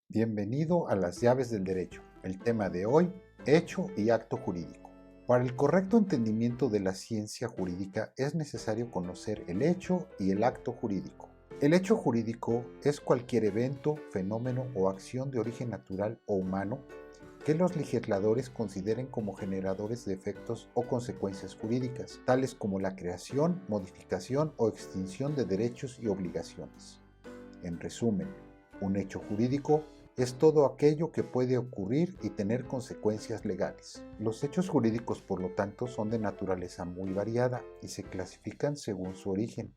Bienvenido a las llaves del derecho. El tema de hoy, hecho y acto jurídico. Para el correcto entendimiento de la ciencia jurídica es necesario conocer el hecho y el acto jurídico. El hecho jurídico es cualquier evento, fenómeno o acción de origen natural o humano que los legisladores consideren como generadores de efectos o consecuencias jurídicas, tales como la creación, modificación o extinción de derechos y obligaciones. En resumen, un hecho jurídico es todo aquello que puede ocurrir y tener consecuencias legales. Los hechos jurídicos, por lo tanto, son de naturaleza muy variada y se clasifican según su origen,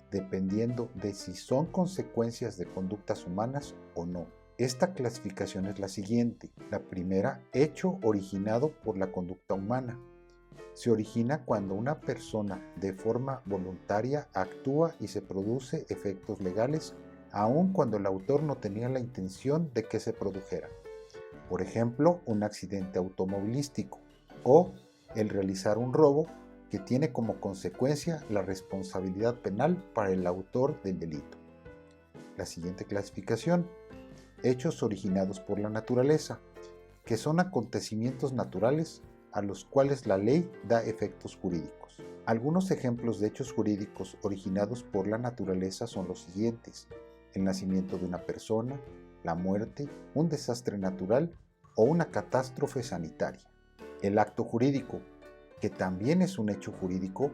dependiendo de si son consecuencias de conductas humanas o no. Esta clasificación es la siguiente. La primera, hecho originado por la conducta humana. Se origina cuando una persona de forma voluntaria actúa y se produce efectos legales, aun cuando el autor no tenía la intención de que se produjera. Por ejemplo, un accidente automovilístico o el realizar un robo que tiene como consecuencia la responsabilidad penal para el autor del delito. La siguiente clasificación, hechos originados por la naturaleza, que son acontecimientos naturales a los cuales la ley da efectos jurídicos. Algunos ejemplos de hechos jurídicos originados por la naturaleza son los siguientes: el nacimiento de una persona, la muerte, un desastre natural o una catástrofe sanitaria. El acto jurídico, que también es un hecho jurídico,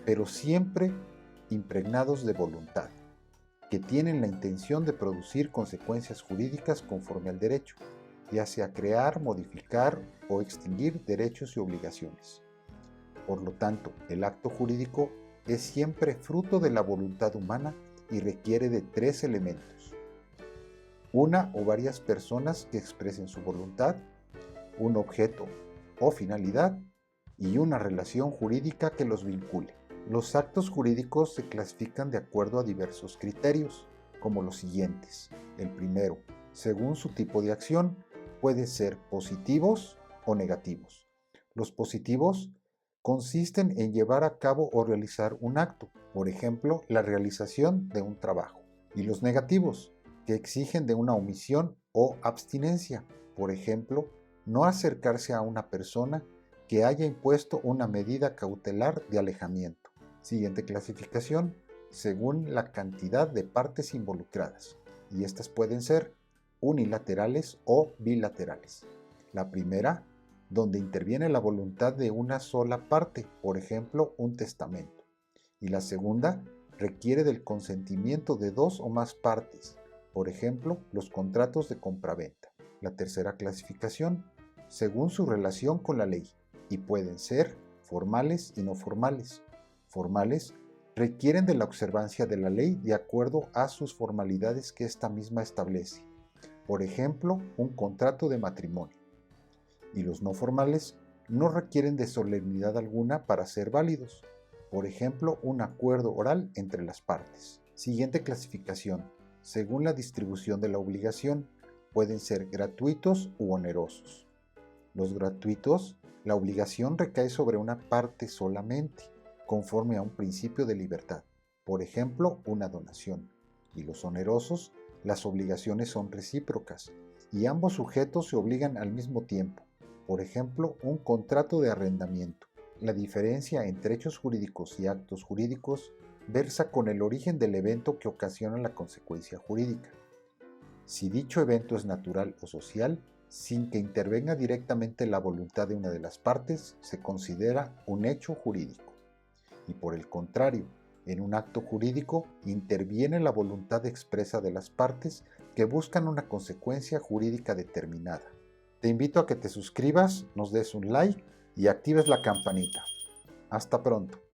pero siempre impregnados de voluntad, que tienen la intención de producir consecuencias jurídicas conforme al derecho, ya sea crear, modificar o extinguir derechos y obligaciones. Por lo tanto, el acto jurídico es siempre fruto de la voluntad humana y requiere de tres elementos: una o varias personas que expresen su voluntad, un objeto o finalidad y una relación jurídica que los vincule. Los actos jurídicos se clasifican de acuerdo a diversos criterios, como los siguientes. El primero, según su tipo de acción, pueden ser positivos o negativos. Los positivos consisten en llevar a cabo o realizar un acto, por ejemplo, la realización de un trabajo. Y los negativos, que exigen de una omisión o abstinencia, por ejemplo, no acercarse a una persona que haya impuesto una medida cautelar de alejamiento. Siguiente clasificación, según la cantidad de partes involucradas, y estas pueden ser unilaterales o bilaterales. La primera, donde interviene la voluntad de una sola parte, por ejemplo, un testamento. Y la segunda, requiere del consentimiento de dos o más partes, por ejemplo, los contratos de compraventa. La tercera clasificación, según su relación con la ley, y pueden ser formales y no formales. Formales requieren de la observancia de la ley de acuerdo a sus formalidades que ésta misma establece. Por ejemplo, un contrato de matrimonio. Y los no formales no requieren de solemnidad alguna para ser válidos. Por ejemplo, un acuerdo oral entre las partes. Siguiente clasificación. Según la distribución de la obligación, pueden ser gratuitos u onerosos. Los gratuitos, la obligación recae sobre una parte solamente, conforme a un principio de libertad, por ejemplo, una donación. Y los onerosos, las obligaciones son recíprocas, y ambos sujetos se obligan al mismo tiempo, por ejemplo, un contrato de arrendamiento. La diferencia entre hechos jurídicos y actos jurídicos versa con el origen del evento que ocasiona la consecuencia jurídica. Si dicho evento es natural o social, sin que intervenga directamente la voluntad de una de las partes, se considera un hecho jurídico. Y por el contrario, en un acto jurídico interviene la voluntad expresa de las partes que buscan una consecuencia jurídica determinada. Te invito a que te suscribas, nos des un like y actives la campanita. Hasta pronto.